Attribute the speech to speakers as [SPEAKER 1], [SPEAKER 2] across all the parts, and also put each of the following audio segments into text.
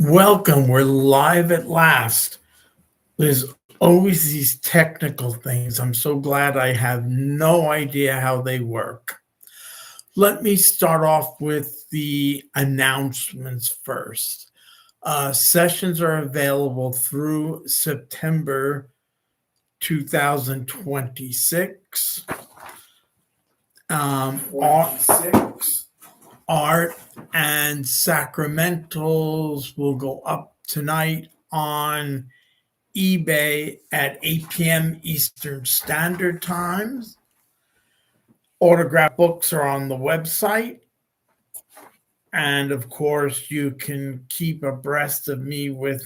[SPEAKER 1] Welcome. We're live at last. There's always these technical things. I'm so glad I have no idea how they work. Let me start off with the announcements first. Sessions are available through September 2026. Art and sacramentals will go up tonight on eBay at 8 p.m. Eastern Standard Time. Autograph books are on the website. And of course, you can keep abreast of me with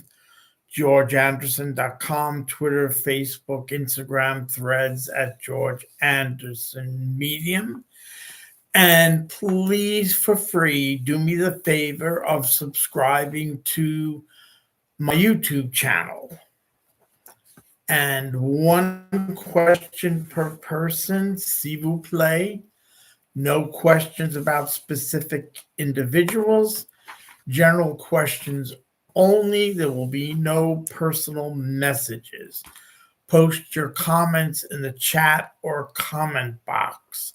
[SPEAKER 1] georgeanderson.com, Twitter, Facebook, Instagram, Threads at George Anderson Medium. And please, for free, do me the favor of subscribing to my YouTube channel. And one question per person, s'il vous plaît. No questions about specific individuals. General questions only. There will be no personal messages. Post your comments in the chat or comment box,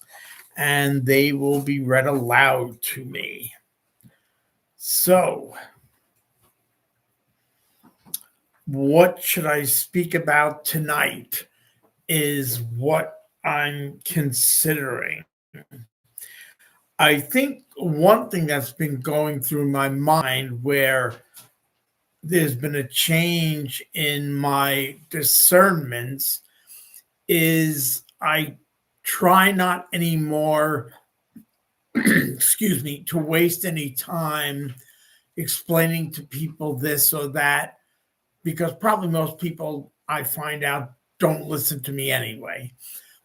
[SPEAKER 1] and they will be read aloud to me. So, what should I speak about tonight is what I'm considering. I think one thing that's been going through my mind where there's been a change in my discernments is I try not anymore, to waste any time explaining to people this or that, because probably most people I find out don't listen to me anyway,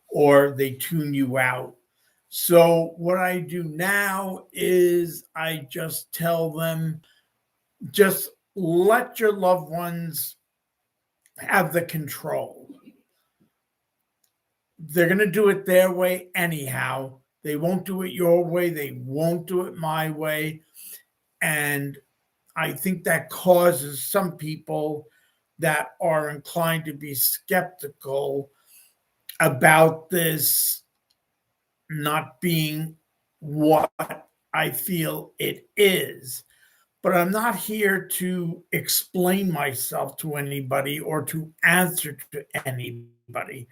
[SPEAKER 1] or they tune you out. So what I do now is I just tell them, just let your loved ones have the control. They're going to do it their way anyhow. They won't do it your way. They won't do it my way. And I think that causes some people that are inclined to be skeptical about this not being what I feel it is. But I'm not here to explain myself to anybody or to answer to anybody.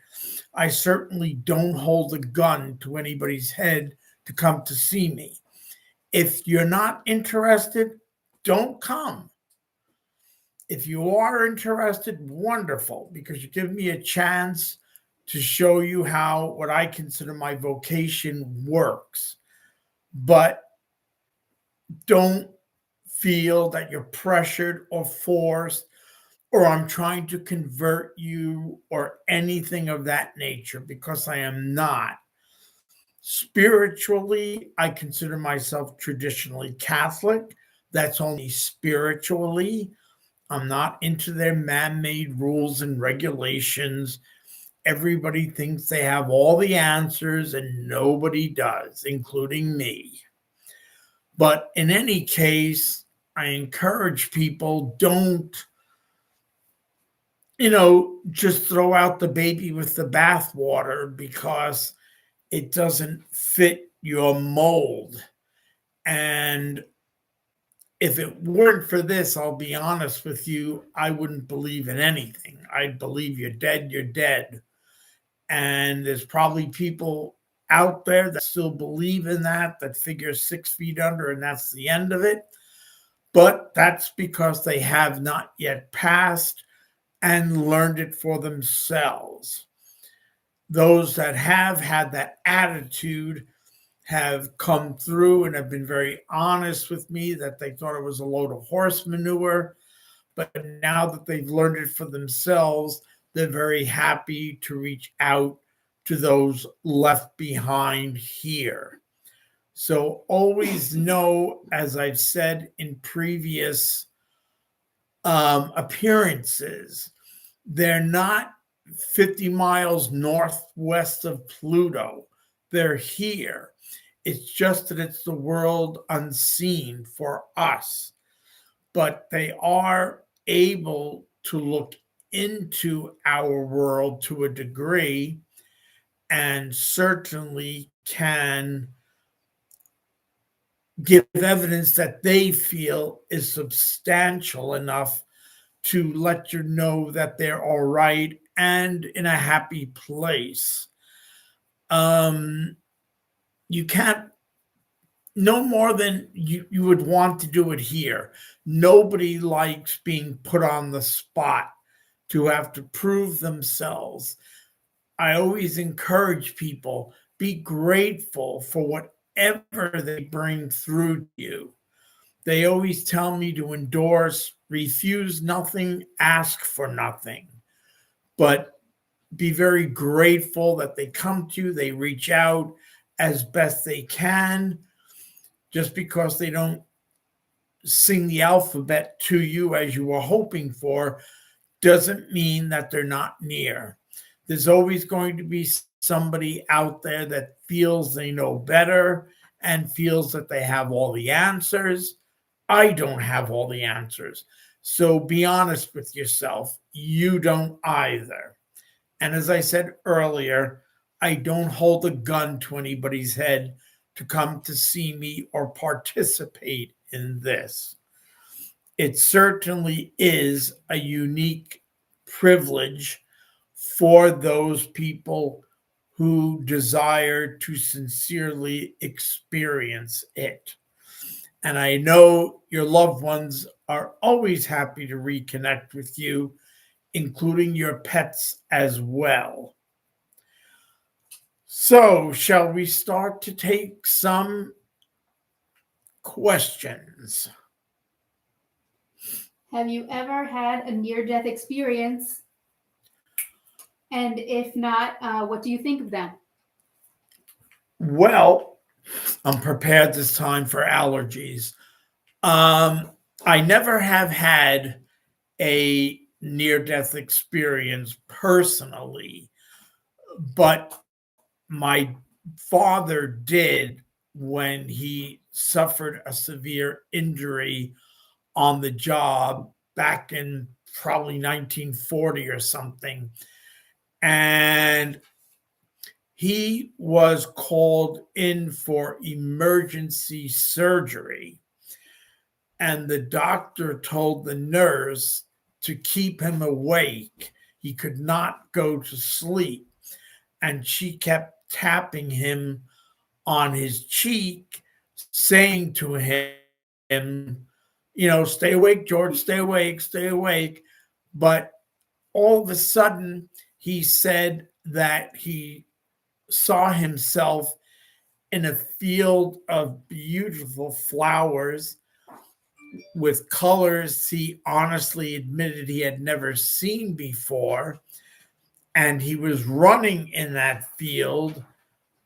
[SPEAKER 1] I certainly don't hold a gun to anybody's head to come to see me. If you're not interested, don't come. If you are interested, wonderful, because you give me a chance to show you how what I consider my vocation works. But don't feel that you're pressured or forced, or I'm trying to convert you or anything of that nature, because I am not. Spiritually, I consider myself traditionally Catholic. That's only spiritually. I'm not into their man-made rules and regulations. Everybody thinks they have all the answers, and nobody does, including me. But in any case, I encourage people, don't, just throw out the baby with the bathwater because it doesn't fit your mold. And if it weren't for this, I'll be honest with you, I wouldn't believe in anything. I'd believe you're dead, you're dead. And there's probably people out there that still believe in that figure 6 feet under, and that's the end of it. But that's because they have not yet passed and learned it for themselves. Those that have had that attitude have come through and have been very honest with me that they thought it was a load of horse manure. But now that they've learned it for themselves, they're very happy to reach out to those left behind here. So always know, as I've said in previous appearances, they're not 50 miles northwest of Pluto. They're here. It's just that it's the world unseen for us. but they are able to look into our world to a degree and certainly can give evidence that they feel is substantial enough to let you know that they're all right and in a happy place. Um, you can't, no more than you would want to do it here. Nobody likes being put on the spot to have to prove themselves. I always encourage people, be grateful for whatever they bring through to you. They always tell me to endorse, refuse nothing, ask for nothing. But be very grateful that they come to you, they reach out as best they can. Just because they don't sing the alphabet to you as you were hoping for doesn't mean that they're not near. There's always going to be somebody out there that feels they know better and feels that they have all the answers. I don't have all the answers. So be honest with yourself. You don't either. And as I said earlier, I don't hold a gun to anybody's head to come to see me or participate in this. It certainly is a unique privilege for those people who desire to sincerely experience it. And I know your loved ones are always happy to reconnect with you, including your pets as well. So, shall we start to take some questions?
[SPEAKER 2] Have you ever had a near-death experience? And if not, what do you think of them?
[SPEAKER 1] Well, I'm prepared this time for allergies. Um, I never have had a near death experience personally, but my father did when he suffered a severe injury on the job back in probably 1940 or something. And he was called in for emergency surgery. And the doctor told the nurse to keep him awake. He could not go to sleep. And she kept tapping him on his cheek, saying to him, stay awake, George, stay awake. But all of a sudden, he said that he saw himself in a field of beautiful flowers with colors he honestly admitted he had never seen before. And he was running in that field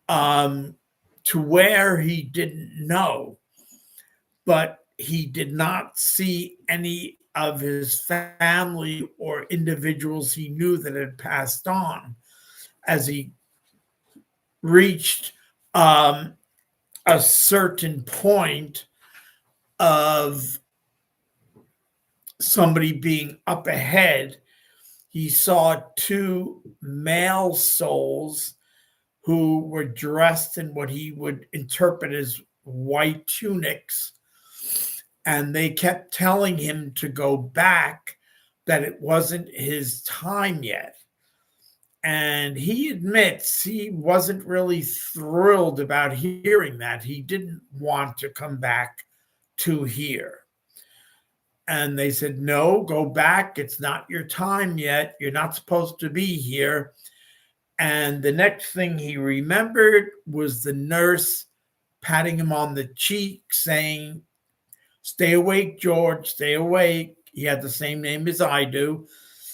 [SPEAKER 1] um, to where he didn't know, but he did not see any of his family or individuals he knew that had passed on. As he reached a certain point of somebody being up ahead, he saw two male souls who were dressed in what he would interpret as white tunics. And they kept telling him to go back, that it wasn't his time yet. And he admits he wasn't really thrilled about hearing that. He didn't want to come back to here. And they said, no, go back. It's not your time yet. You're not supposed to be here. And the next thing he remembered was the nurse patting him on the cheek, saying, stay awake, George, stay awake. He had the same name as I do.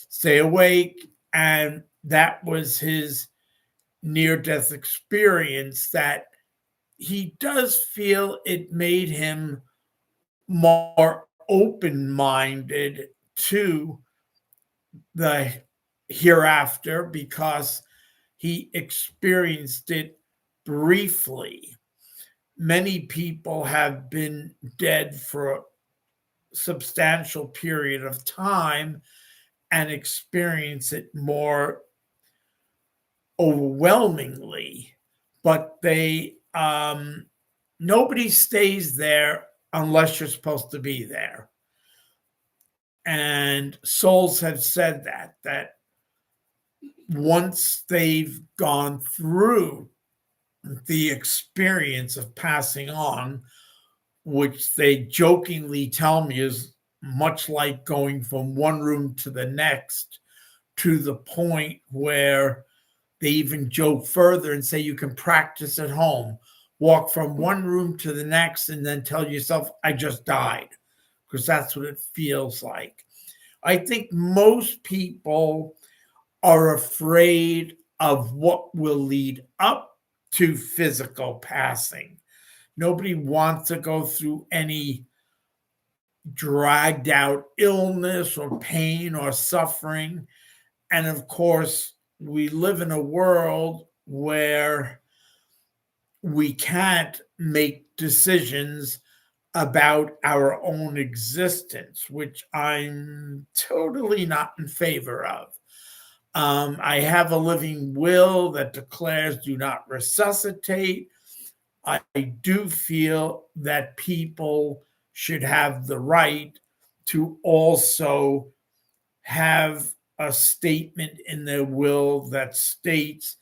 [SPEAKER 1] Stay awake. And that was his near death experience, that he does feel it made him more open minded to the hereafter because he experienced it briefly. Many people have been dead for substantial period of time and experience it more overwhelmingly. But nobody stays there unless you're supposed to be there. And souls have said that once they've gone through the experience of passing on, which they jokingly tell me is much like going from one room to the next, to the point where they even joke further and say you can practice at home, walk from one room to the next, and then tell yourself, I just died, because that's what it feels like. I think most people are afraid of what will lead up to physical passing. Nobody wants to go through any dragged out illness or pain or suffering. And of course, we live in a world where we can't make decisions about our own existence, which I'm totally not in favor of. I have a living will that declares do not resuscitate. I do feel that people should have the right to also have a statement in their will that states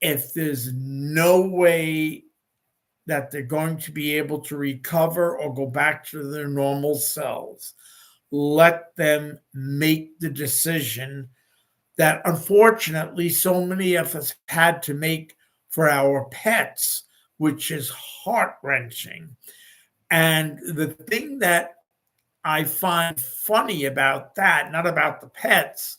[SPEAKER 1] if there's no way that they're going to be able to recover or go back to their normal selves, let them make the decision that unfortunately so many of us had to make for our pets, which is heart-wrenching. And the thing that I find funny about that, not about the pets,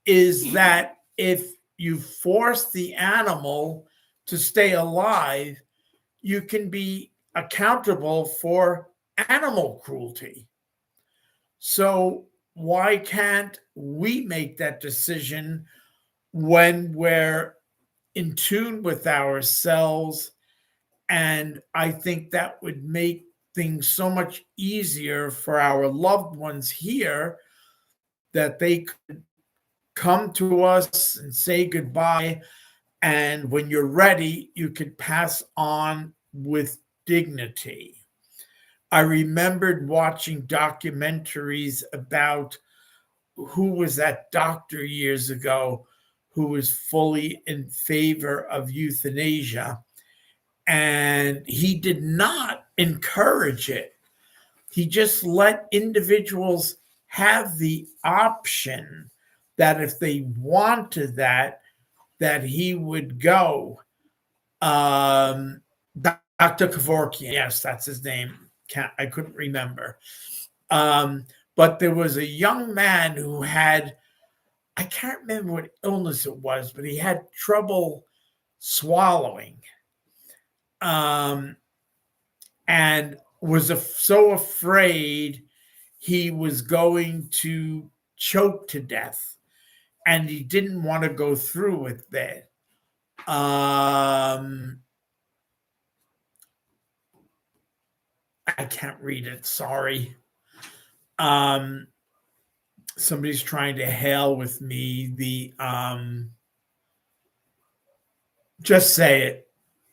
[SPEAKER 1] is that if you force the animal to stay alive, you can be accountable for animal cruelty. So why can't we make that decision when we're in tune with ourselves? And I think that would make things so much easier for our loved ones here, that they could come to us and say goodbye. And when you're ready, you could pass on with dignity. I remembered watching documentaries about who was that doctor years ago who was fully in favor of euthanasia. And he did not encourage it. He just let individuals have the option that if they wanted that he would go. Dr. Kevorkian, yes, that's his name. I couldn't remember. But there was a young man who had, I can't remember what illness it was, but he had trouble swallowing. And was so afraid he was going to choke to death, and he didn't want to go through with that. I can't read it, sorry. Somebody's trying to hail with me the just say it.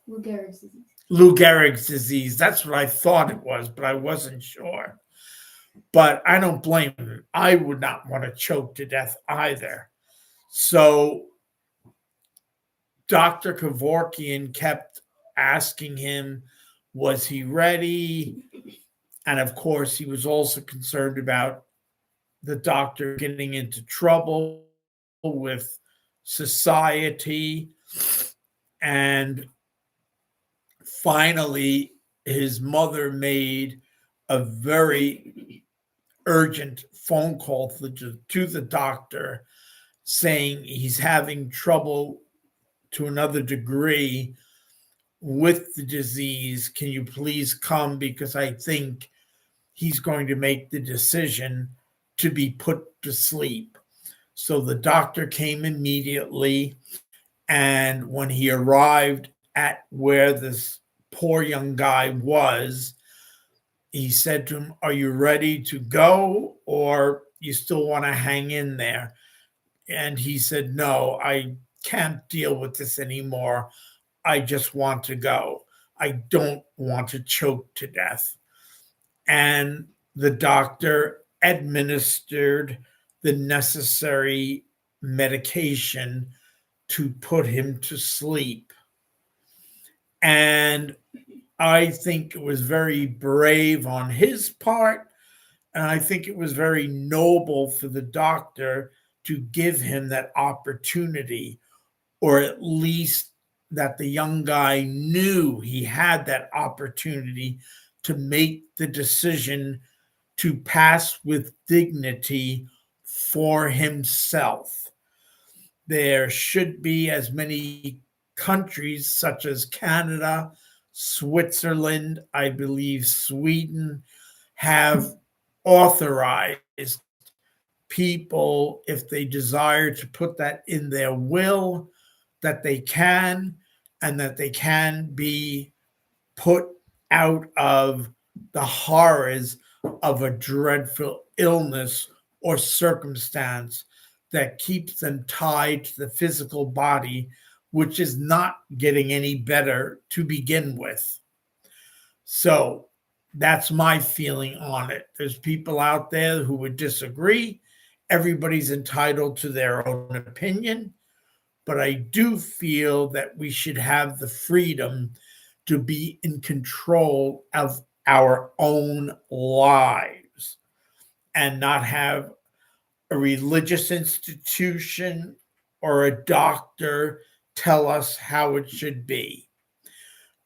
[SPEAKER 2] Lou Gehrig's disease.
[SPEAKER 1] Lou Gehrig's disease. That's what I thought it was, but I wasn't sure. But I don't blame him. I would not want to choke to death either. So Dr. Kevorkian kept asking him, was he ready? And of course, he was also concerned about the doctor getting into trouble with society. And finally, his mother made a very urgent phone call to the doctor saying he's having trouble to another degree with the disease. Can you please come? Because I think he's going to make the decision to be put to sleep. So the doctor came immediately. And when he arrived at where this poor young guy was, he said to him, "Are you ready to go, or you still want to hang in there?" And he said, "No, I can't deal with this anymore. I just want to go. I don't want to choke to death." And the doctor administered the necessary medication to put him to sleep. And I think it was very brave on his part. And I think it was very noble for the doctor to give him that opportunity, or at least that the young guy knew he had that opportunity to make the decision to pass with dignity for himself. There should be as many countries such as Canada, Switzerland, I believe Sweden, have authorized people, if they desire to put that in their will, that they can, and that they can be put out of the horrors of a dreadful illness or circumstance that keeps them tied to the physical body, which is not getting any better to begin with. So that's my feeling on it. There's people out there who would disagree. Everybody's entitled to their own opinion. But I do feel that we should have the freedom to be in control of our own lives and not have a religious institution or a doctor tell us how it should be.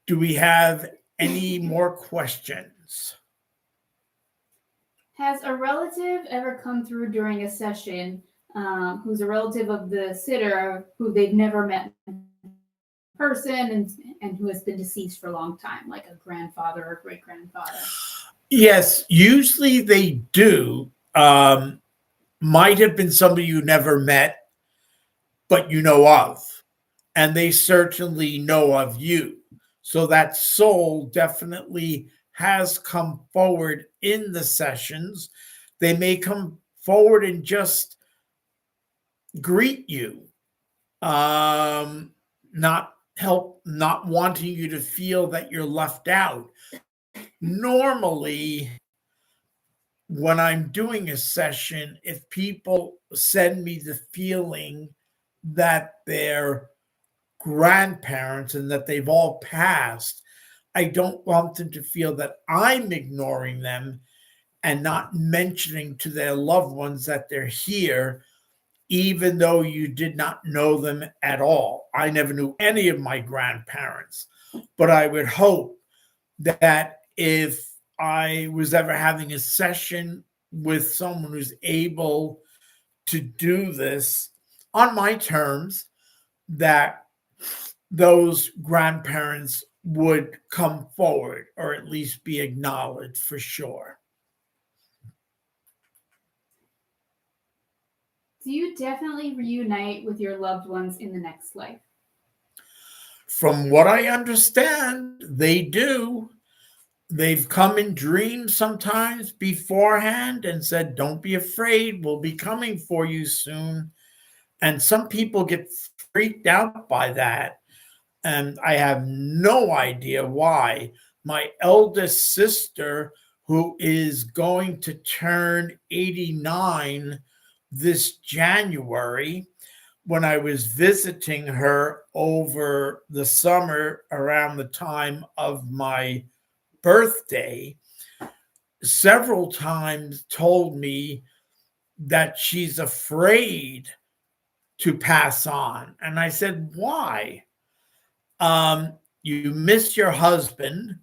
[SPEAKER 1] Do we have any more questions?
[SPEAKER 2] Has a relative ever come through during a session who's a relative of the sitter who they've never met in person and who has been deceased for a long time, like a grandfather or great grandfather?
[SPEAKER 1] Yes, usually they do. Might have been somebody you never met, but you know of, and they certainly know of you. So that soul definitely has come forward in the sessions. They may come forward and just greet you, not help, not wanting you to feel that you're left out. Normally, when I'm doing a session, if people send me the feeling that they're grandparents and that they've all passed, I don't want them to feel that I'm ignoring them and not mentioning to their loved ones that they're here, even though you did not know them at all. I never knew any of my grandparents, but I would hope that if I was ever having a session with someone who's able to do this on my terms, that those grandparents would come forward or at least be acknowledged for sure.
[SPEAKER 2] Do you definitely reunite with your loved ones in the next life?
[SPEAKER 1] From what I understand, they do. They've come in dreams sometimes beforehand and said, "Don't be afraid, we'll be coming for you soon." And some people get freaked out by that. And I have no idea why. My eldest sister, who is going to turn 89 this January, when I was visiting her over the summer around the time of my birthday, several times told me that she's afraid to pass on. And I said, "Why? You miss your husband,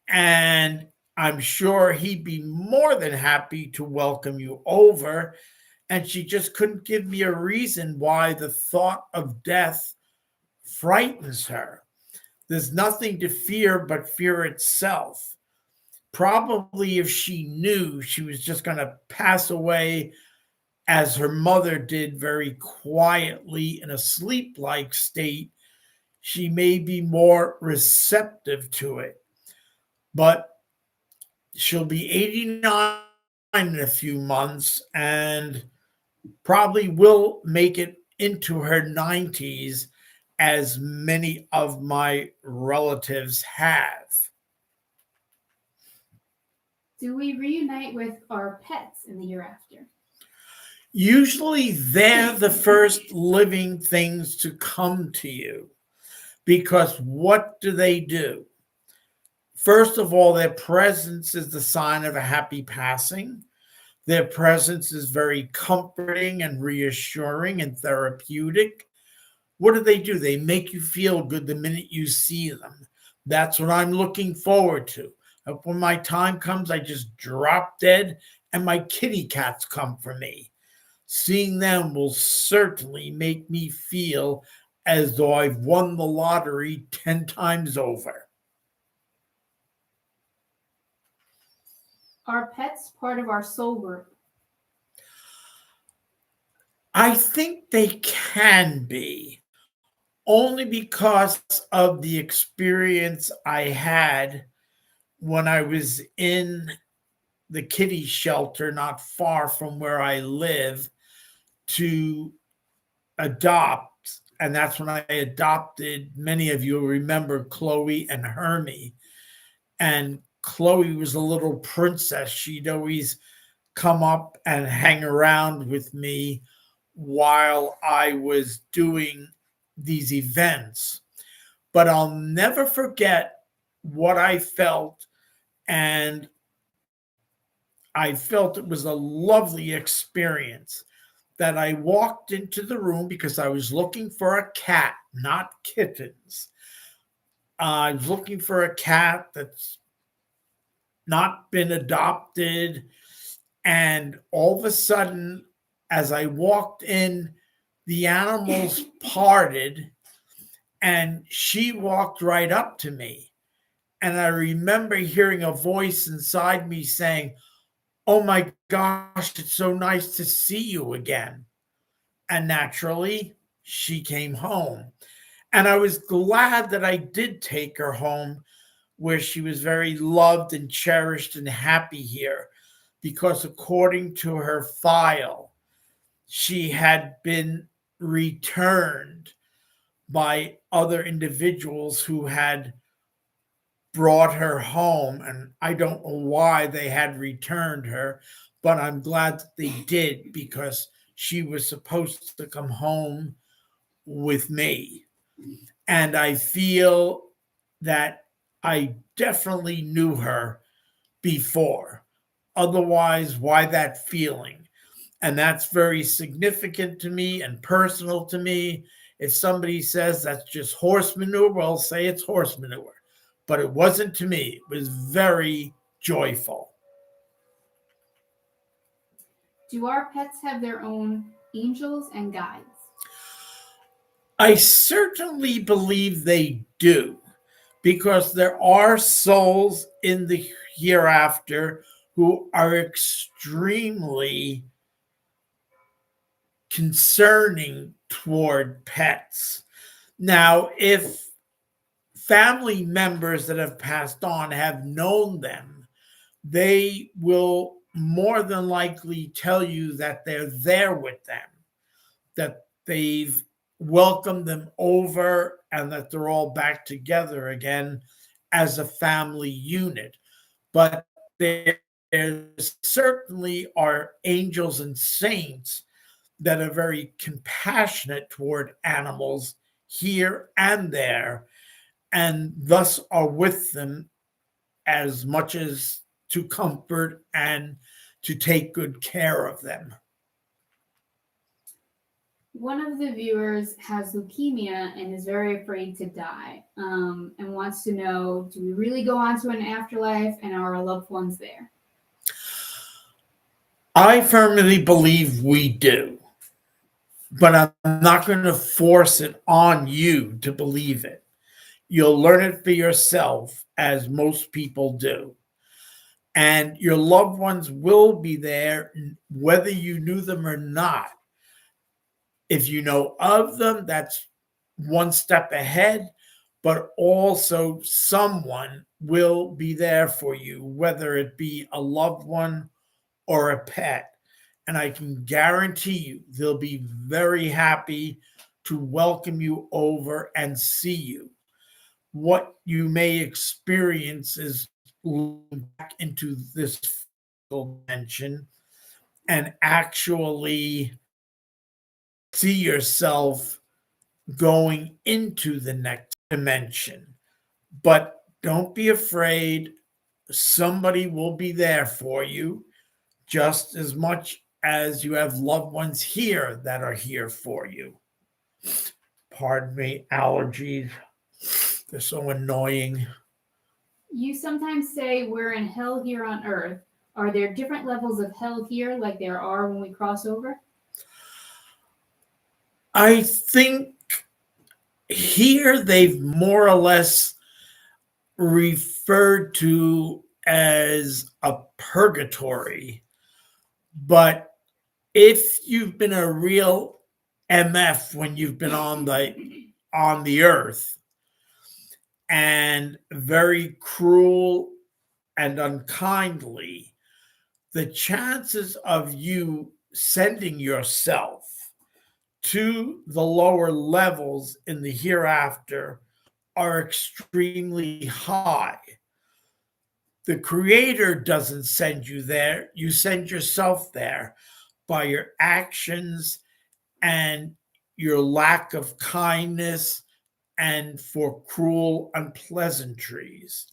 [SPEAKER 1] and I'm sure he'd be more than happy to welcome you over." And she just couldn't give me a reason why the thought of death frightens her. There's nothing to fear but fear itself. Probably if she knew she was just going to pass away as her mother did, very quietly in a sleep like state, she may be more receptive to it. But She'll be 89 in a few months and probably will make it into her 90s, as many of my relatives have.
[SPEAKER 2] Do we reunite with our pets in the year after?
[SPEAKER 1] Usually, they're the first living things to come to you because what do? First of all, their presence is the sign of a happy passing. Their presence is very comforting and reassuring and therapeutic. What do? They make you feel good the minute you see them. That's what I'm looking forward to. When my time comes, I just drop dead and my kitty cats come for me. Seeing them will certainly make me feel as though I've won the lottery 10 times over.
[SPEAKER 2] Are pets part of our soul group?
[SPEAKER 1] I think they can be, only because of the experience I had when I was in the kitty shelter not far from where I live to adopt. And that's when I adopted, many of you remember Chloe and Hermie. And Chloe was a little princess. She'd always come up and hang around with me while I was doing these events. But I'll never forget what I felt. And I felt it was a lovely experience that I walked into the room because I was looking for a cat, not kittens. I was looking for a cat that's not been adopted. And all of a sudden, as I walked in, the animals parted and she walked right up to me. And I remember hearing a voice inside me saying, "Oh my gosh, it's so nice to see you again." And naturally, she came home. And I was glad that I did take her home where she was very loved and cherished and happy here, because according to her file, she had been returned by other individuals who had brought her home. And I don't know why they had returned her, but I'm glad that they did because she was supposed to come home with me. And I feel that I definitely knew her before. Otherwise, why that feeling? And that's very significant to me and personal to me. If somebody says that's just horse manure, well, say it's horse manure. But it wasn't to me. It was very joyful.
[SPEAKER 2] Do our pets have their own angels and guides?
[SPEAKER 1] I certainly believe they do, because there are souls in the hereafter who are extremely concerning toward pets. Now, if family members that have passed on have known them, they will more than likely tell you that they're there with them, that they've welcomed them over, and that they're all back together again as a family unit. But there certainly are angels and saints that are very compassionate toward animals here and there, and thus are with them as much as to comfort and to take good care of them.
[SPEAKER 2] One of the viewers has leukemia and is very afraid to die, and wants to know, do we really go on to an afterlife, and are our loved ones there?
[SPEAKER 1] I firmly believe we do, but I'm not going to force it on you to believe it. You'll learn it for yourself, as most people do. And your loved ones will be there whether you knew them or not. If you know of them, that's one step ahead. but also someone will be there for you, whether it be a loved one or a pet. And I can guarantee you they'll be very happy to welcome you over and see you. What you may experience is looking back into this physical dimension and actually see yourself going into the next dimension. But don't be afraid, somebody will be there for you just as much as you have loved ones here that are here for you. Pardon me, allergies. They're so annoying.
[SPEAKER 2] You sometimes say we're in hell here on earth. Are there different levels of hell here like there are when we cross over?
[SPEAKER 1] I think here they've more or less referred to as a purgatory. But if you've been a real MF when you've been on the earth and very cruel and unkindly, the chances of you sending yourself to the lower levels in the hereafter are extremely high. The creator doesn't send you there, you send yourself there by your actions and your lack of kindness and for cruel unpleasantries.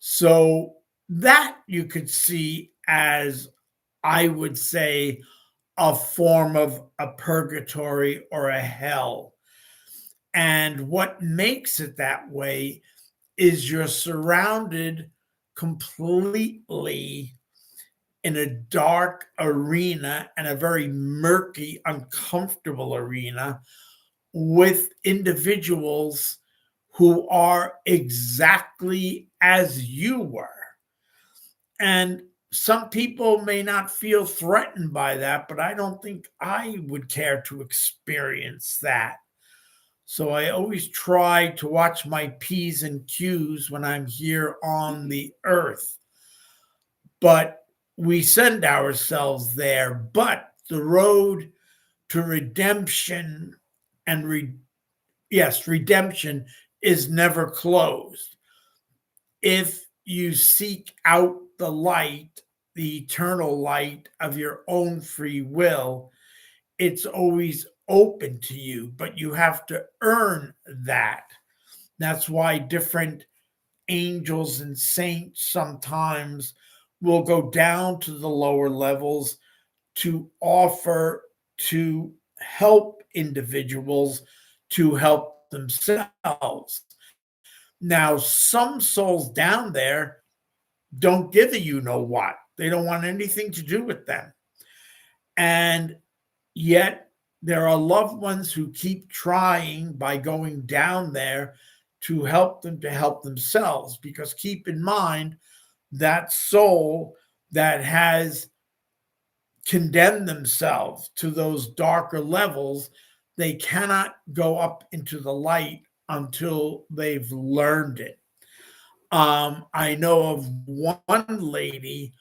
[SPEAKER 1] So that you could see as, I would say, a form of a purgatory or a hell. And what makes it that way is you're surrounded completely in a dark arena and a very murky, uncomfortable arena with individuals who are exactly as you were. And some people may not feel threatened by that, but I don't think I would care to experience that. So I always try to watch my P's and Q's when I'm here on the earth. But we send ourselves there. But the road to redemption and redemption is never closed. If you seek out the light, the eternal light of your own free will, it's always open to you, but you have to earn that. That's why different angels and saints sometimes will go down to the lower levels to offer to help individuals to help themselves. Now, some souls down there don't give a you know what. They don't want anything to do with them. And yet, there are loved ones who keep trying by going down there to help them to help themselves. Because keep in mind, that soul that has condemned themselves to those darker levels, they cannot go up into the light until they've learned it. I know of one lady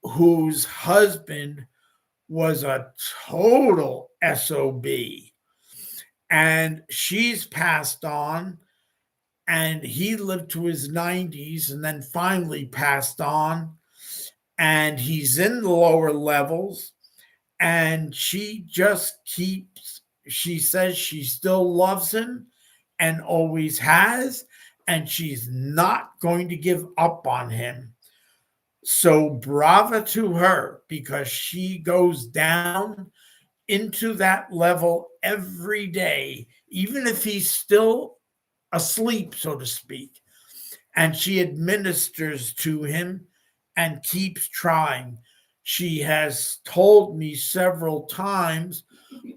[SPEAKER 1] whose husband was a total SOB, and she's passed on, and he lived to his 90s and then finally passed on, and he's in the lower levels, and she says she still loves him and always has, and she's not going to give up on him. So bravo to her, because she goes down into that level every day, even if he's still asleep, so to speak. And she administers to him and keeps trying. She has told me several times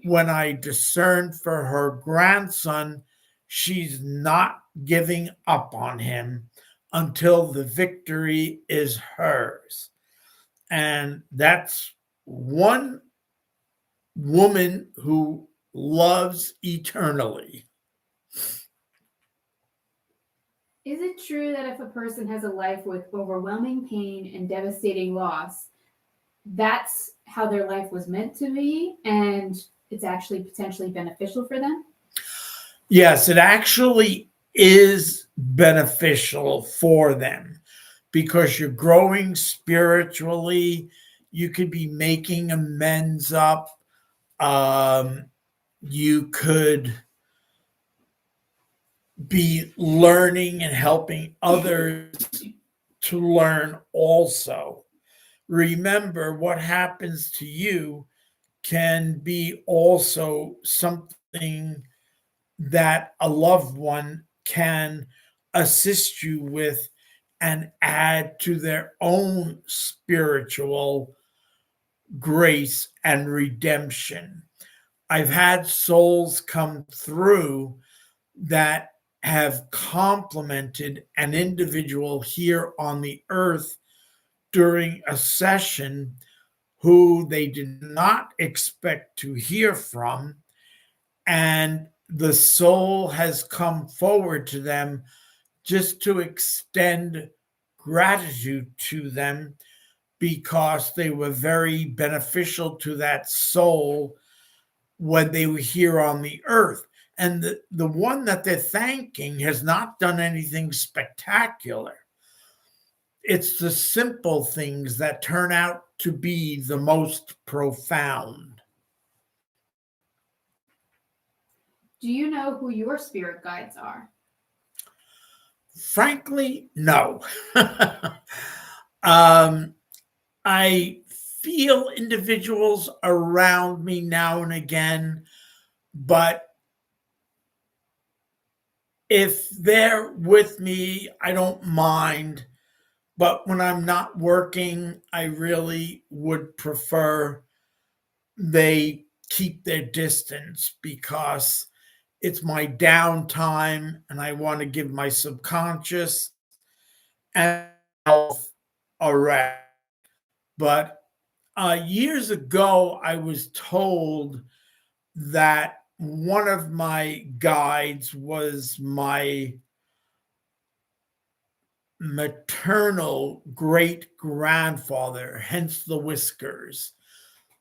[SPEAKER 1] when I discerned for her grandson, she's not giving up on him until the victory is hers. And that's one woman who loves eternally.
[SPEAKER 2] Is it true that if a person has a life with overwhelming pain and devastating loss, that's how their life was meant to be and it's actually potentially beneficial for them?
[SPEAKER 1] Yes, it actually is beneficial for them because you're growing spiritually. You could be making amends up. Um, you could be learning and helping others to learn also. Remember, what happens to you can be also something that a loved one can assist you with and add to their own spiritual grace and redemption. I've had souls come through that have complimented an individual here on the earth during a session who they did not expect to hear from. And the soul has come forward to them just to extend gratitude to them because they were very beneficial to that soul when they were here on the earth. And the one that they're thanking has not done anything spectacular. It's the simple things that turn out to be the most profound.
[SPEAKER 2] Do you know who your spirit guides are?
[SPEAKER 1] Frankly, no. um, I feel individuals around me now and again, but if they're with me, I don't mind. But when I'm not working, I really would prefer they keep their distance because it's my downtime and I want to give my subconscious and health a rest. But years ago, I was told that one of my guides was my maternal great grandfather, hence the whiskers,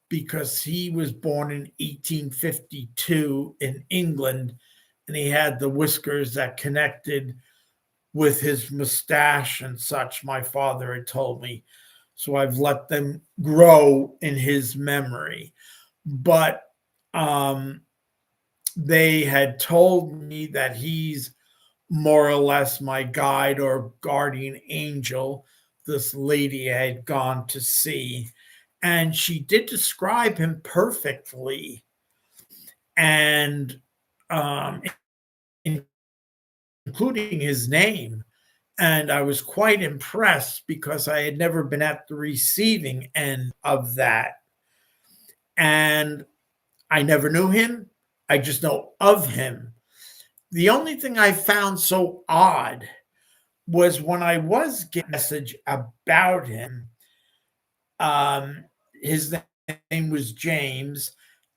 [SPEAKER 1] because he was born in 1852 in England and he had the whiskers that connected with his mustache and such, my father had told me. So I've let them grow in his memory. But um, they had told me that he's more or less my guide or guardian angel, this lady I had gone to see. And she did describe him perfectly. And um, including his name. And I was quite impressed because I had never been at the receiving end of that. And I never knew him. I just know of him. The only thing I found so odd was when I was getting a message about him. Um, his name was James,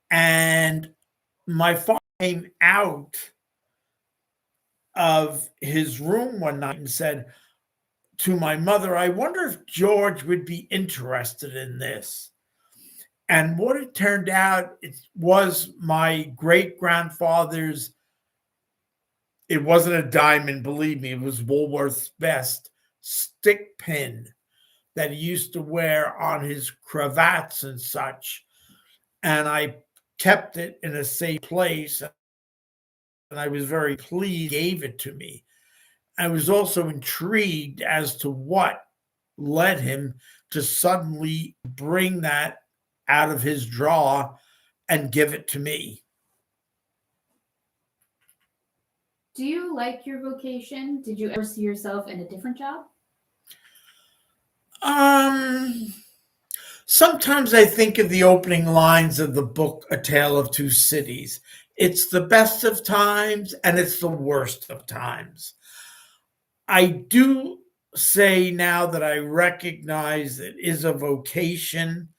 [SPEAKER 1] and my father came out of his room one night and said to my mother, I wonder if George would be interested in this. And what it turned out, it was my great grandfather's. It wasn't a diamond, believe me, it was Woolworth's best stick pin that he used to wear on his cravats and such. And I kept it in a safe place. And I was very pleased he gave it to me. I was also intrigued as to what led him to suddenly bring that out of his drawer and give it to me.
[SPEAKER 2] Do you like your vocation? Did you ever see yourself in a different job?
[SPEAKER 1] Um, Sometimes I think of the opening lines of the book A Tale of Two Cities. It's the best of times and it's the worst of times. I do say now that I recognize it is a vocation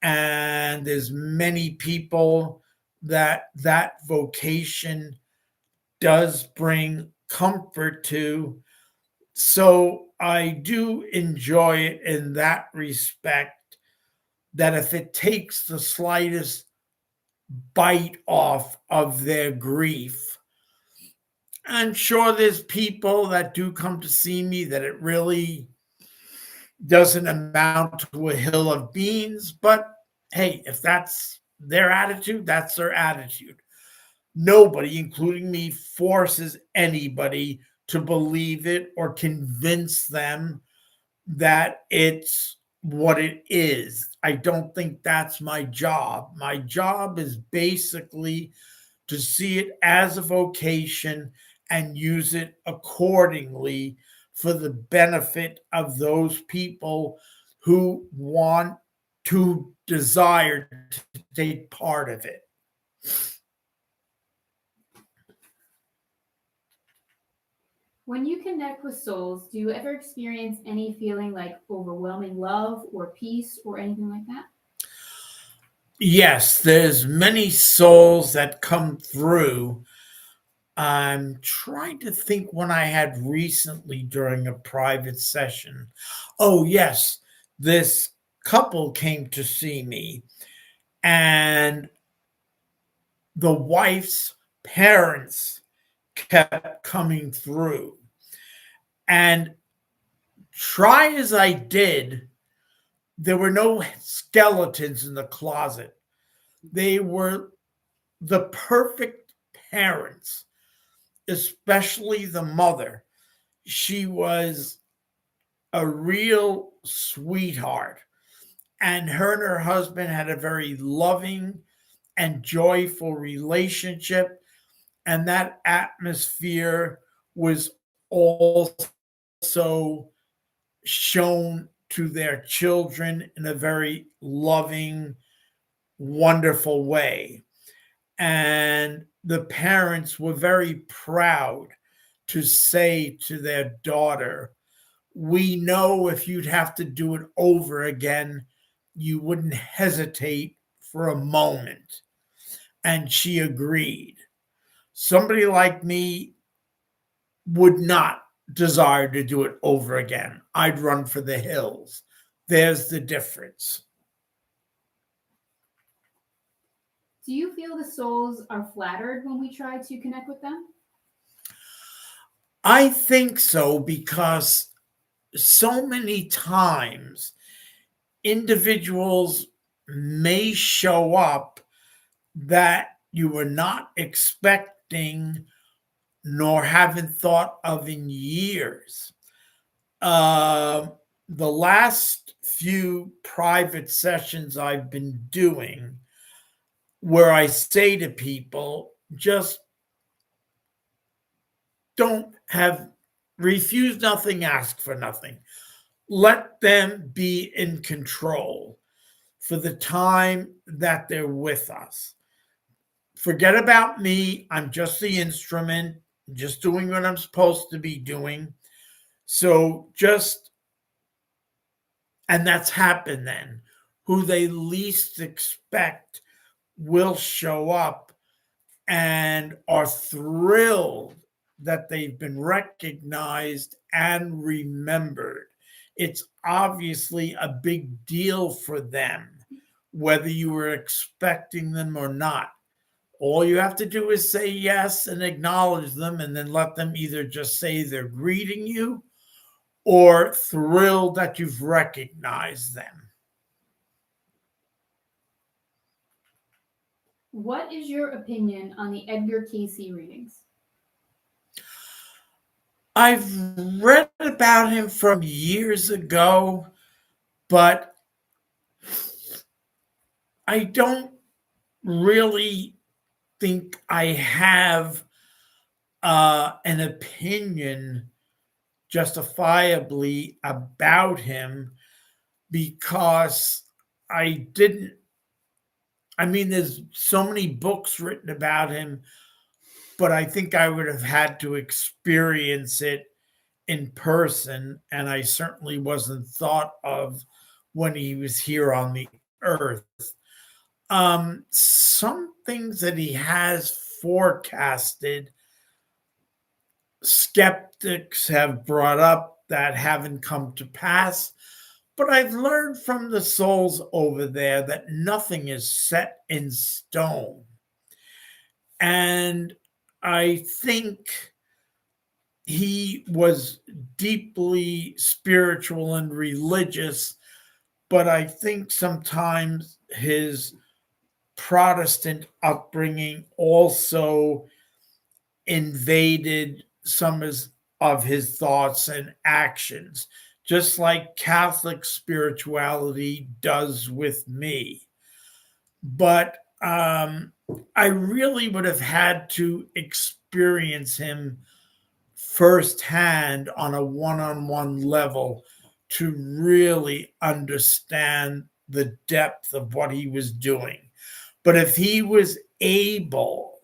[SPEAKER 1] and there's many people that vocation does bring comfort to, So I do enjoy it in that respect, that if it takes the slightest bite off of their grief, I'm sure there's people that do come to see me that it really doesn't amount to a hill of beans. But hey, if that's their attitude, that's their attitude. Nobody, including me, forces anybody to believe it or convince them that it's what it is. I don't think that's my job. My job is basically to see it as a vocation and use it accordingly for the benefit of those people who want to desire to take part of it.
[SPEAKER 2] When you connect with souls, do you ever experience any feeling like overwhelming love or peace or anything like that?
[SPEAKER 1] Yes, there's many souls that come through. I'm trying to think when I had recently during a private session. Oh, yes, this couple came to see me, and the wife's parents kept coming through. And try as I did, there were no skeletons in the closet. They were the perfect parents, especially the mother. She was a real sweetheart. And her husband had a very loving and joyful relationship. And that atmosphere was also shown to their children in a very loving, wonderful way. And the parents were very proud to say to their daughter, "We know if you'd have to do it over again, you wouldn't hesitate for a moment." And she agreed. Somebody like me would not desire to do it over again. I'd run for the hills. There's the difference.
[SPEAKER 2] Do you feel the souls are flattered when we try to connect with them?
[SPEAKER 1] I think so, because so many times individuals may show up that you were not expecting nor haven't thought of in years. Uh, the last few private sessions I've been doing, where I say to people, just don't have, refuse nothing, ask for nothing. Let them be in control for the time that they're with us. Forget about me. I'm just the instrument, just doing what I'm supposed to be doing. So just, and that's happened then. Who they least expect will show up and are thrilled that they've been recognized and remembered. It's obviously a big deal for them, whether you were expecting them or not. All you have to do is say yes and acknowledge them, and then let them either just say they're greeting you or thrilled that you've recognized them.
[SPEAKER 2] What is your opinion on the Edgar Casey readings?
[SPEAKER 1] I've read about him from years ago, but I don't really think I have an opinion justifiably about him, because I didn't. I mean, there's so many books written about him, but I think I would have had to experience it in person, and I certainly wasn't thought of when he was here on the earth. Some things that he has forecasted skeptics have brought up that haven't come to pass. But I've learned from the souls over there that nothing is set in stone. And I think he was deeply spiritual and religious, but I think sometimes his Protestant upbringing also invaded some of his thoughts and actions, just like Catholic spirituality does with me. But I really would have had to experience him firsthand on a one on one level to really understand the depth of what he was doing. But if he was able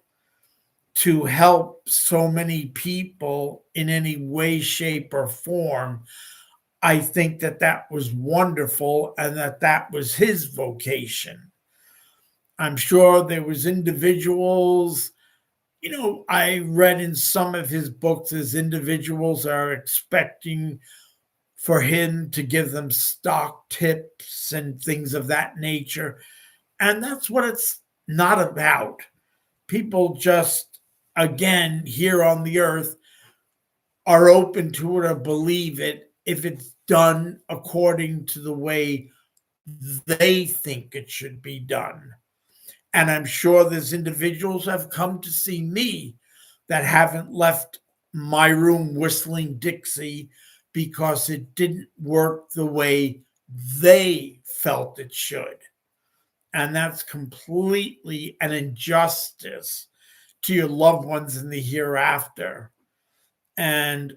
[SPEAKER 1] to help so many people in any way, shape, or form, I think that that was wonderful and that that was his vocation. I'm sure there was individuals, I read in some of his books as individuals are expecting for him to give them stock tips and things of that nature. And that's what it's not about. People just, again, here on the earth, are open to it or believe it if it's done according to the way they think it should be done. And I'm sure there's individuals have come to see me that haven't left my room whistling Dixie because it didn't work the way they felt it should. And that's completely an injustice to your loved ones in the hereafter. And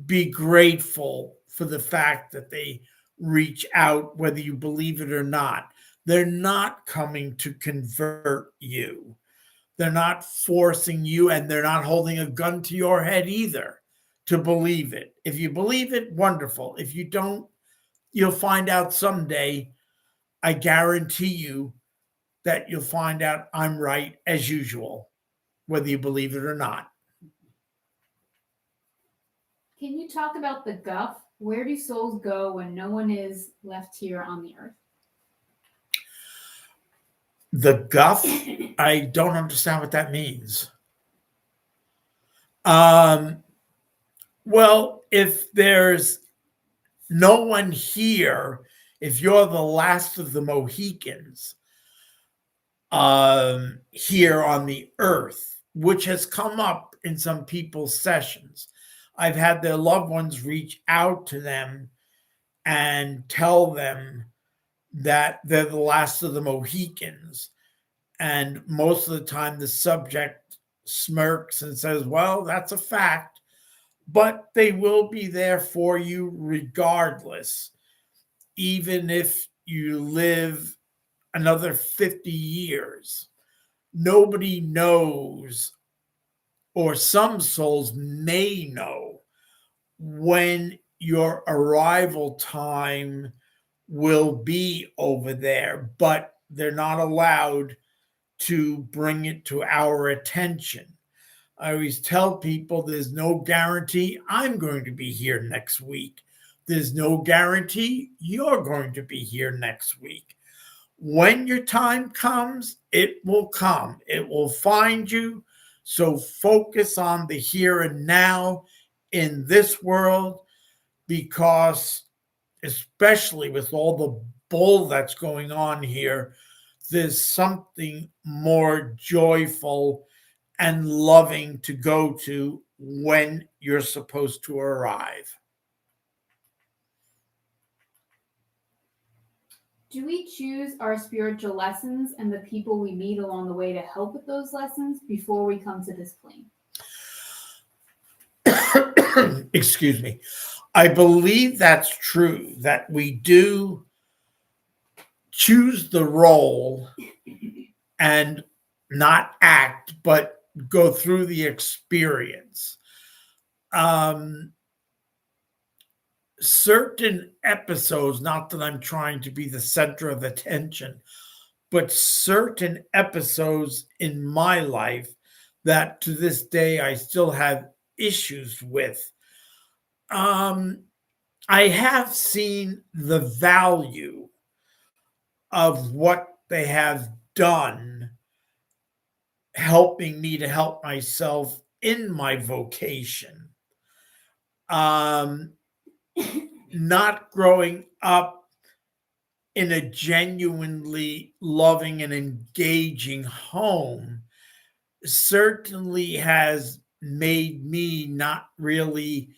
[SPEAKER 1] be grateful for the fact that they reach out, whether you believe it or not. They're not coming to convert you. They're not forcing you, and they're not holding a gun to your head either to believe it. If you believe it, wonderful. If you don't, you'll find out someday. I guarantee you that you'll find out I'm right as usual, whether you believe it or not.
[SPEAKER 2] Can you talk about the guff? Where do souls go when no one is left here on the earth?
[SPEAKER 1] The guff, I don't understand what that means. Well, if there's no one here, if you're the last of the Mohicans here on the earth, which has come up in some people's sessions, I've had their loved ones reach out to them and tell them that they're the last of the Mohicans. And most of the time, the subject smirks and says, well, that's a fact, but they will be there for you regardless, even if you live another 50 years. Nobody knows, or some souls may know, when your arrival time will be over there, but they're not allowed to bring it to our attention. I always tell people there's no guarantee I'm going to be here next week. There's no guarantee you're going to be here next week. When your time comes, it will come. It will find you. So focus on the here and now in this world, because especially with all the bull that's going on here, there's something more joyful and loving to go to when you're supposed to arrive.
[SPEAKER 2] Do we choose our spiritual lessons and the people we meet along the way to help with those lessons before we come to this plane?
[SPEAKER 1] Excuse me. I believe that's true, that we do choose the role and not act, but go through the experience. Certain episodes, not that I'm trying to be the center of attention, but certain episodes in my life that to this day I still have issues with. I have seen the value of what they have done, helping me to help myself in my vocation. Um, Not growing up in a genuinely loving and engaging home certainly has made me not really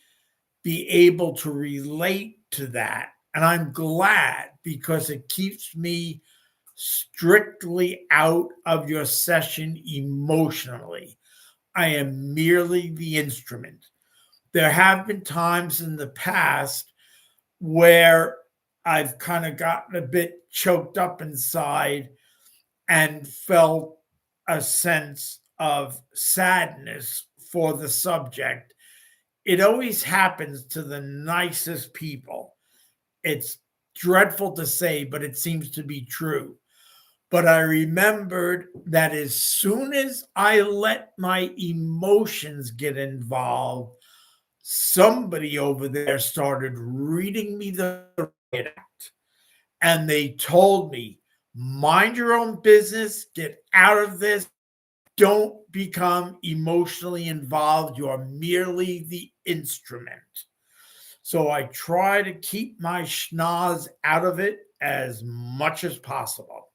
[SPEAKER 1] be able to relate to that. And I'm glad, because it keeps me strictly out of your session emotionally. I am merely the instrument. There have been times in the past where I've kind of gotten a bit choked up inside and felt a sense of sadness for the subject. It always happens to the nicest people. It's dreadful to say, but it seems to be true. But I remembered that as soon as I let my emotions get involved, somebody over there started reading me the riot act. And they told me, mind your own business, get out of this, don't become emotionally involved. You're merely the instrument. So I try to keep my schnoz out of it as much as possible.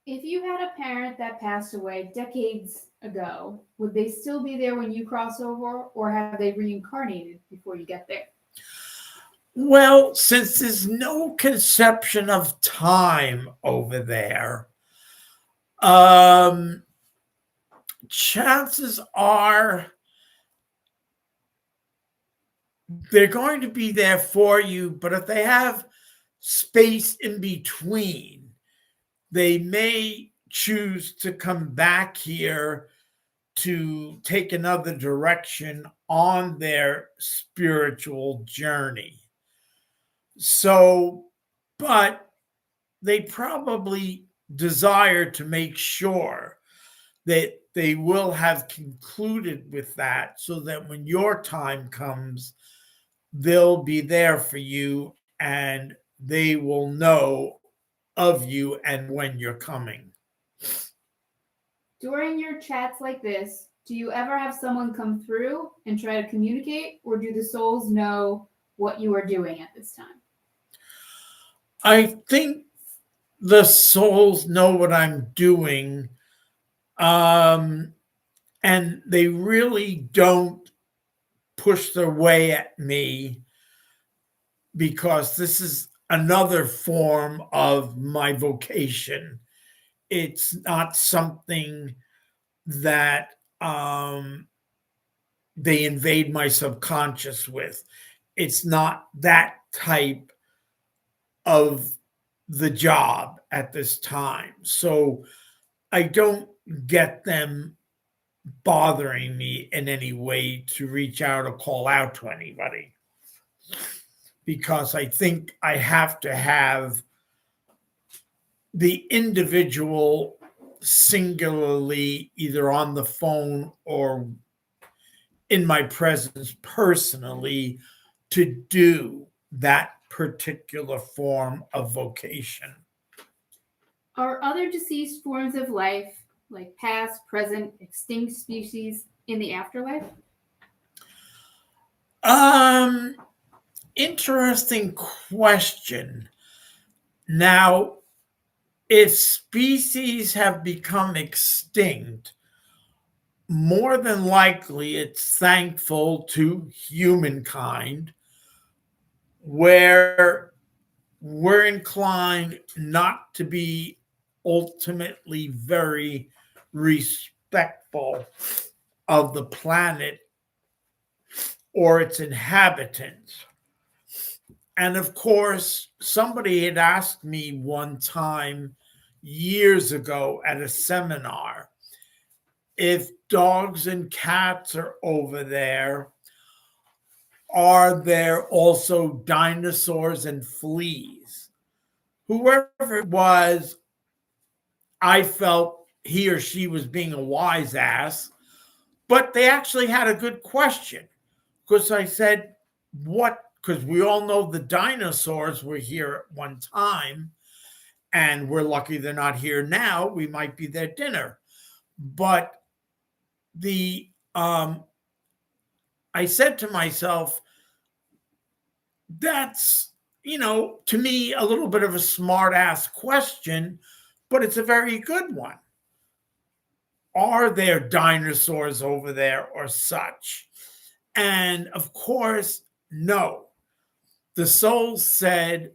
[SPEAKER 2] If you had a parent that passed away decades ago, would they still be there when you cross over, or have they reincarnated before you get there?
[SPEAKER 1] Well, since there's no conception of time over there, um, chances are they're going to be there for you, but if they have space in between, they may choose to come back here to take another direction on their spiritual journey. So, but they probably desire to make sure that they will have concluded with that, so that when your time comes, they'll be there for you and they will know of you and when you're coming.
[SPEAKER 2] During your chats like this, do you ever have someone come through and try to communicate, or do the souls know what you are doing at this time?
[SPEAKER 1] I think the souls know what I'm doing, and they really don't push their way at me, because this is another form of my vocation. It's not something that they invade my subconscious with. It's not that type of the job at this time. So I don't get them bothering me in any way to reach out or call out to anybody, because I think I have to have the individual singularly either on the phone or in my presence personally to do that particular form of vocation.
[SPEAKER 2] Are other deceased forms of life, like past, present, extinct species, in the afterlife?
[SPEAKER 1] Um, Interesting question. Now, if species have become extinct, more than likely it's thankful to humankind, where we're inclined not to be ultimately very respectful of the planet or its inhabitants. And of course, somebody had asked me one time years ago at a seminar, if dogs and cats are over there, are there also dinosaurs and fleas? Whoever it was, I felt he or she was being a wise ass, But they actually had a good question because I said, what? Because we all know the dinosaurs were here at one time, and we're lucky they're not here now. We might be their dinner. But the I said to myself, that's, to me, a little bit of a smart ass question, but it's a very good one. Are there dinosaurs over there or such? And of course, no. The soul said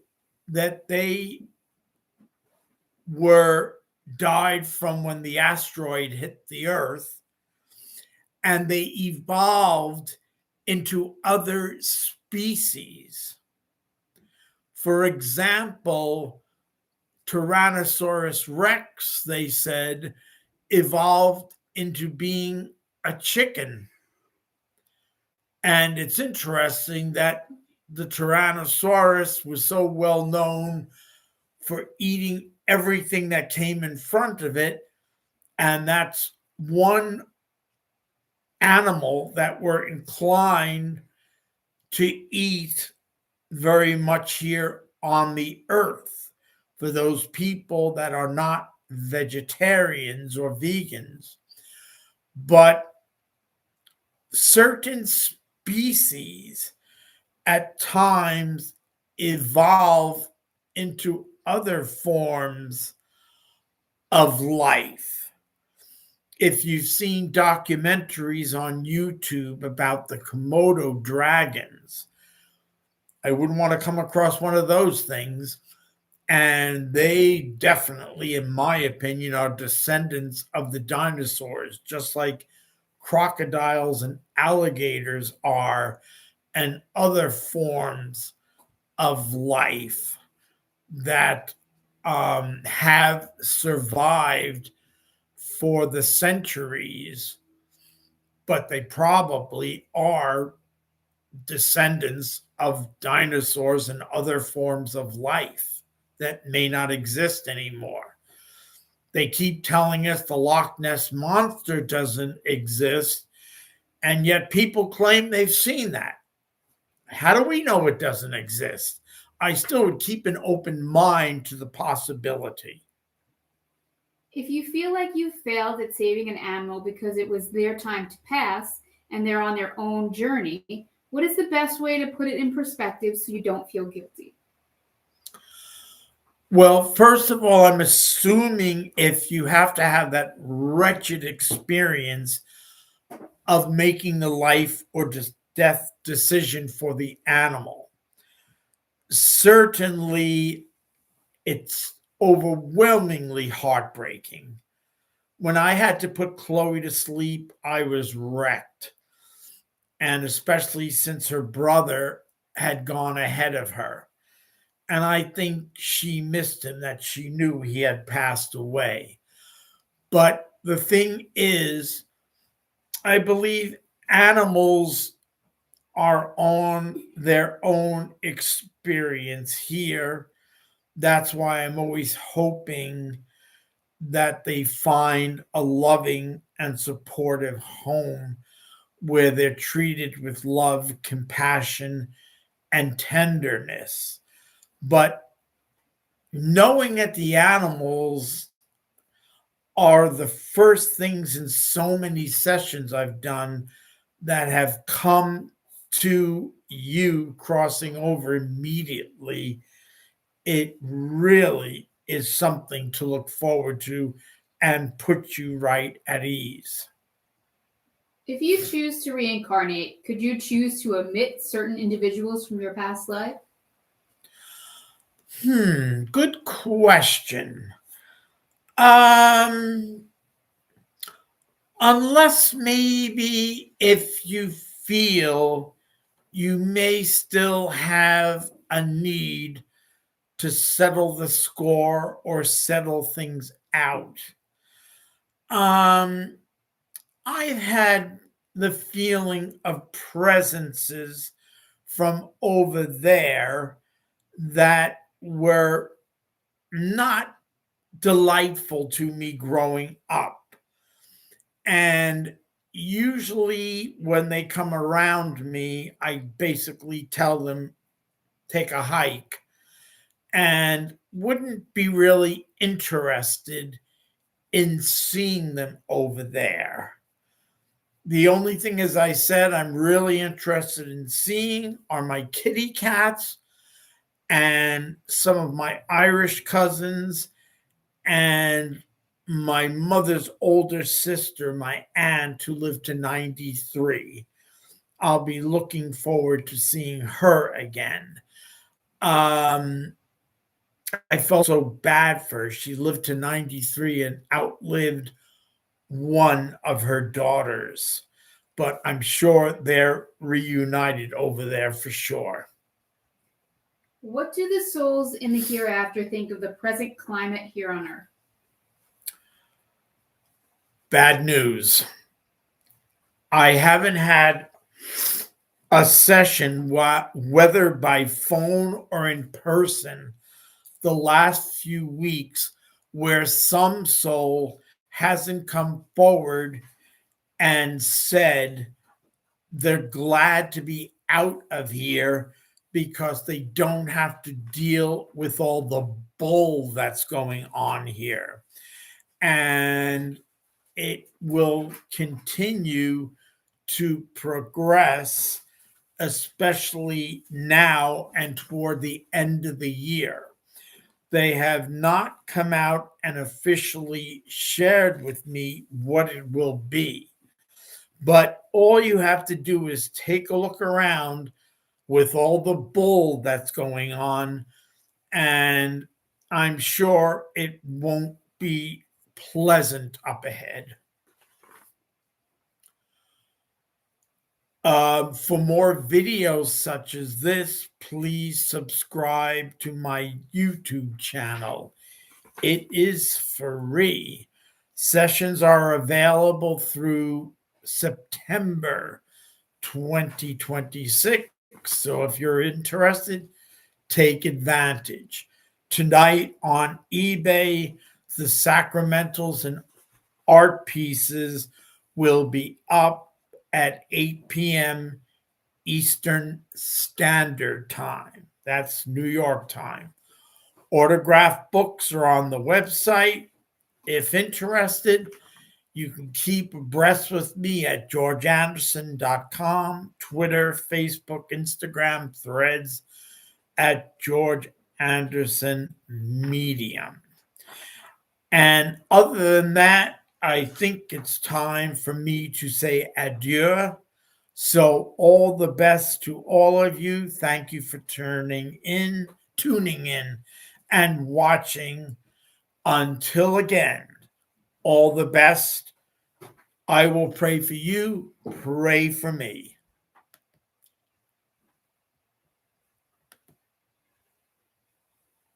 [SPEAKER 1] that they were died from when the asteroid hit the earth, and they evolved into other species. For example, Tyrannosaurus rex, they said, evolved into being a chicken. And it's interesting that the Tyrannosaurus was so well known for eating everything that came in front of it. And that's one animal that we're inclined to eat very much here on the earth for those people that are not vegetarians or vegans. But certain species at times evolve into other forms of life. If you've seen documentaries on YouTube about the Komodo dragons, I wouldn't want to come across one of those things. And they definitely, in my opinion, are descendants of the dinosaurs, just like crocodiles and alligators are, and other forms of life that have survived for the centuries, but they probably are descendants of dinosaurs and other forms of life that may not exist anymore. They keep telling us the Loch Ness Monster doesn't exist, and yet people claim they've seen that. How do we know it doesn't exist? I still would keep an open mind to the possibility.
[SPEAKER 2] If you feel like you failed at saving an animal because it was their time to pass and they're on their own journey, what is the best way to put it in perspective so you don't feel guilty?
[SPEAKER 1] Well, first of all, I'm assuming if you have to have that wretched experience of making the life or just death decision for the animal, certainly it's overwhelmingly heartbreaking. When I had to put Chloe to sleep, I was wrecked. And especially since her brother had gone ahead of her. And I think she missed him, that she knew he had passed away. But the thing is, I believe animals are on their own experience here. That's why I'm always hoping that they find a loving and supportive home where they're treated with love, compassion, and tenderness. But knowing that the animals are the first things in so many sessions I've done that have come to you crossing over immediately, it really is something to look forward to and put you right at ease.
[SPEAKER 2] If you choose to reincarnate, could you choose to omit certain individuals from your past life?
[SPEAKER 1] Good question. Um, unless maybe if you feel you may still have a need to settle the score or settle things out. Um, I've had the feeling of presences from over there that were not delightful to me growing up. And usually when they come around me, I basically tell them, take a hike, and wouldn't be really interested in seeing them over there. The only thing, as I said, I'm really interested in seeing are my kitty cats and some of my Irish cousins and my mother's older sister, my aunt, who lived to 93. I'll be looking forward to seeing her again. I felt so bad for her. She lived to 93 and outlived one of her daughters, but I'm sure they're reunited over there for sure.
[SPEAKER 2] What do the souls in the hereafter think of the present climate here on Earth?
[SPEAKER 1] Bad news. I haven't had a session, whether by phone or in person, the last few weeks where some soul hasn't come forward and said they're glad to be out of here because they don't have to deal with all the bull that's going on here. And it will continue to progress, especially now and toward the end of the year. They have not come out and officially shared with me what it will be. But all you have to do is take a look around with all the bull that's going on, and I'm sure it won't be pleasant up ahead. For more videos such as this, please subscribe to my YouTube channel. It is free. Sessions are available through September 2026. So if you're interested, take advantage. Tonight on eBay, the sacramentals and art pieces will be up at 8 p.m. Eastern Standard Time. That's New York time. Autographed books are on the website. If interested, you can keep abreast with me at georgeanderson.com, Twitter, Facebook, Instagram, Threads at George Anderson Medium. And other than that, I think it's time for me to say adieu. So all the best to all of you. Thank you for tuning in, and watching. Until again, all the best. I will pray for you. Pray for me.